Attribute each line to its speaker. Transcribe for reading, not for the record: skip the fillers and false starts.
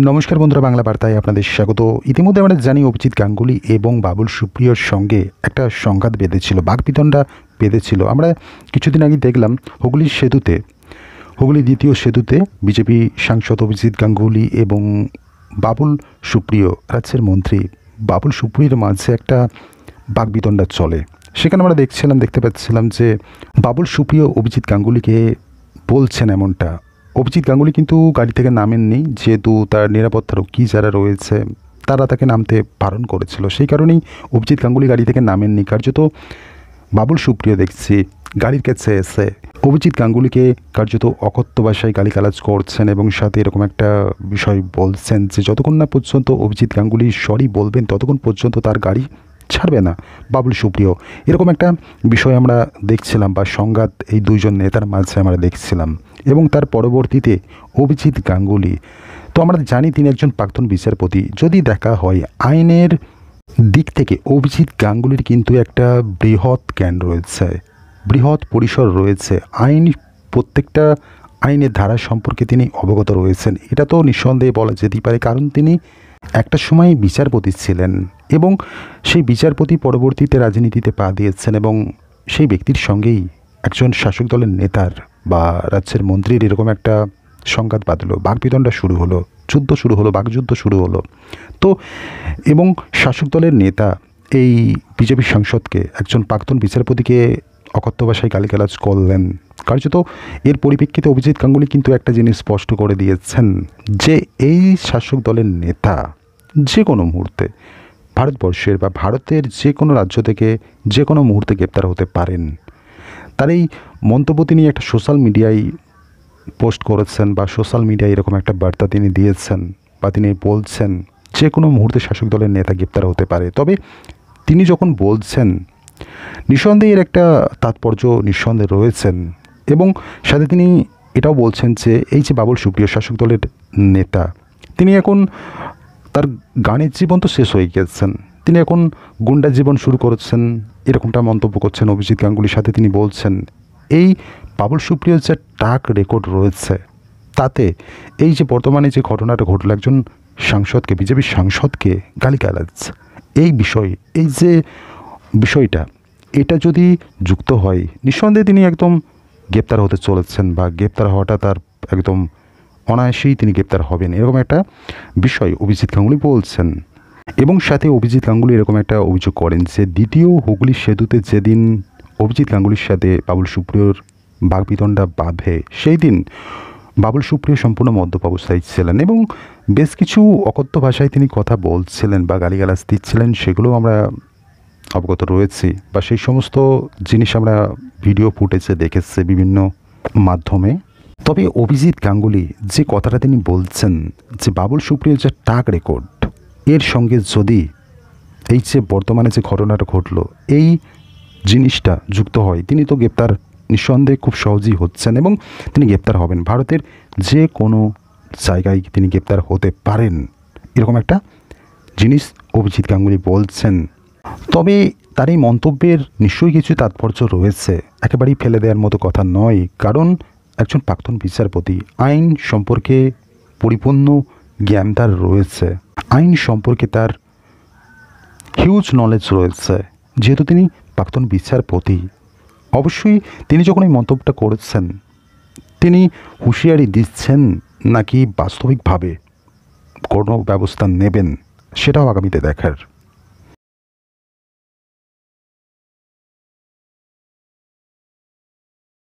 Speaker 1: নমস্কার বন্ধুরা, বাংলা বার্তায় আপনাদের স্বাগত। ইতিমধ্যে আমরা জানি অভিজিৎ গাঙ্গুলি এবং বাবুল সুপ্রিয়র সঙ্গে একটা সংঘাত বেঁধেছিল, বাকবিতণ্ডা বেঁধেছিল। আমরা কিছুদিন আগে দেখলাম হুগলি দ্বিতীয় সেতুতে বিজেপি সাংসদ অভিজিৎ গাঙ্গুলি এবং বাবুল সুপ্রিয়, রাজ্যের মন্ত্রী বাবুল সুপ্রিয়র মাঝে একটা বাকবিতণ্ডা চলে। সেখানে আমরা দেখতে পাচ্ছিলাম যে বাবুল সুপ্রিয় অভিজিৎ গাঙ্গুলিকে বলছেন এমনটা। অভিজিৎ গাঙ্গুলি কিন্তু গাড়ি থেকে নামেননি, যেহেতু তার নিরাপত্তারক্ষী যারা রয়েছে তারা তাকে নামতে বারণ করেছিল। সেই কারণেই অভিজিৎ গাঙ্গুলি গাড়ি থেকে নামেননি। কার্যত বাবুল সুপ্রিয় দেখছি গাড়ির কাছে এসে অভিজিৎ গাঙ্গুলিকে কার্যত অকথ্য ভাষায় গালিগালাজ করছেন এবং সাথে এরকম একটা বিষয় বলছেন যে যতক্ষণ না পর্যন্ত অভিজিৎ গাঙ্গুলি সরি বলবেন ততক্ষণ পর্যন্ত তার গাড়ি ছাড়বে না বাবুল সুপ্রিয়। এরকম একটা বিষয় আমরা দেখছিলাম, বা সংঘাত এই দুইজন নেতার মাঝে আমরা দেখছিলাম। এবং তার পরবর্তীতে অভিজিৎ গাঙ্গুলি, তো আমরা জানি তিনি একজন প্রাক্তন বিচারপতি। যদি দেখা হয় আইনের দিক থেকে অভিজিৎ গাঙ্গুলির কিন্তু একটা বৃহৎ জ্ঞান রয়েছে, বৃহৎ পরিসর রয়েছে। প্রত্যেকটা আইনের ধারা সম্পর্কে তিনি অবগত রয়েছেন, এটা তো নিঃসন্দেহে বলা যেতেই পারে। কারণ তিনি একটা সময় বিচারপতি ছিলেন এবং সেই বিচারপতি পরবর্তীতে রাজনীতিতে পা দিয়েছেন, এবং সেই ব্যক্তির সঙ্গেই একজন শাসক দলের নেতার বা রাজ্যের মন্ত্রীর এরকম একটা সংঘাত বাঁধলো, বাকবিতণ্ডা শুরু হলো, বাকযুদ্ধ শুরু হলো। তো এবং শাসক দলের নেতা এই বিজেপি সাংসদকে, একজন প্রাক্তন বিচারপতিকে অকথ্য ভাষায় গালিগালাজ করলেন। কার্যত এর পরিপ্রেক্ষিতে অভিজিৎ গাঙ্গুলি কিন্তু একটা জিনিস স্পষ্ট করে দিয়েছেন যে এই শাসক দলের নেতা যে কোনো মুহূর্তে ভারতবর্ষের বা ভারতের যে কোনো রাজ্য থেকে যে কোনো মুহূর্তে গ্রেপ্তার হতে পারেন। তার এই মন্তব্য তিনি একটা সোশ্যাল মিডিয়ায় পোস্ট করেছেন, বা সোশ্যাল মিডিয়ায় এরকম একটা বার্তা তিনি দিয়েছেন, বা তিনি বলছেন যে কোনো মুহূর্তে শাসক দলের নেতা গ্রেপ্তার হতে পারে। তবে তিনি যখন বলছেন, নিঃসন্দেহে এর একটা তাৎপর্য নিঃসন্দেহে রয়েছেন। এবং সাথে তিনি এটাও বলছেন যে এই যে বাবুল সুপ্রিয় শাসক দলের নেতা, তিনি এখন তার গানের জীবন তো শেষ হয়ে গেছেন, তিনি এখন গুন্ডা জীবন শুরু করেছেন, এরকমটা মন্তব্য করছেন অভিজিৎ গাঙ্গুলির। সাথে তিনি বলছেন এই বাবুল সুপ্রিয়র যে ট্র্যাক রেকর্ড রয়েছে তাতে এই যে বর্তমানে যে ঘটনাটা ঘটল, একজন সাংসদকে, বিজেপির সাংসদকে গালিগালাজ, এই যে বিষয়টা এটা যদি যুক্ত হয়, নিঃসন্দেহে তিনি একদম গ্রেপ্তার হতে চলেছেন, বা গ্রেপ্তার হওয়াটা তার একদম অনায়াসেই তিনি গ্রেপ্তার হবেন, এরকম একটা বিষয় অভিজিৎ গাঙ্গুলি বলছেন। এবং সাথে অভিজিৎ গাঙ্গুলি এরকম একটা অভিযোগ করেন যে দ্বিতীয় হুগলি সেতুতে যেদিন অভিজিৎ গাঙ্গুলির সাথে বাবুল সুপ্রিয়র বাকবিতণ্ডা বাঁধে, সেই দিন বাবুল সুপ্রিয় সম্পূর্ণ মদ্যপ অবস্থায় ছিলেন এবং বেশ কিছু অকথ্য ভাষায় তিনি কথা বলছিলেন বা গালিগালাজ দিচ্ছিলেন, সেগুলো আমরা অবগত রয়েছি, বা সেই সমস্ত জিনিস আমরা ভিডিও ফুটেজে দেখেছি বিভিন্ন মাধ্যমে। তবে অভিজিৎ গাঙ্গুলি যে কথাটা তিনি বলছেন যে বাবুল সুপ্রিয়র যে ট্র্যাক রেকর্ড, এর সঙ্গে যদি এই যে বর্তমানে যে ঘটনাটা ঘটলো এই জিনিসটা যুক্ত হয়, তিনি তো গ্রেপ্তার নিঃসন্দেহে খুব সহজেই হচ্ছেন এবং তিনি গ্রেপ্তার হবেন। ভারতের যে কোনো জায়গায় তিনি গ্রেপ্তার হতে পারেন, এরকম একটা জিনিস অভিজিৎ গাঙ্গুলি বলছেন। তবে তার এই মন্তব্যের নিশ্চয়ই কিছু তাৎপর্য রয়েছে, একেবারেই ফেলে দেওয়ার মতো কথা নয়। কারণ একজন প্রাক্তন বিচারপতি, আইন সম্পর্কে পরিপূর্ণ জ্ঞান তার রয়েছে, আইন সম্পর্কে তার হিউজ নলেজ রয়েছে। যেহেতু তিনি প্রাক্তন বিচারপতি, অবশ্যই তিনি যখন এই মন্তব্যটা করেছেন, তিনি হুঁশিয়ারি দিচ্ছেন নাকি বাস্তবিকভাবে কোনো ব্যবস্থা নেবেন, সেটাও আগামীতে দেখার।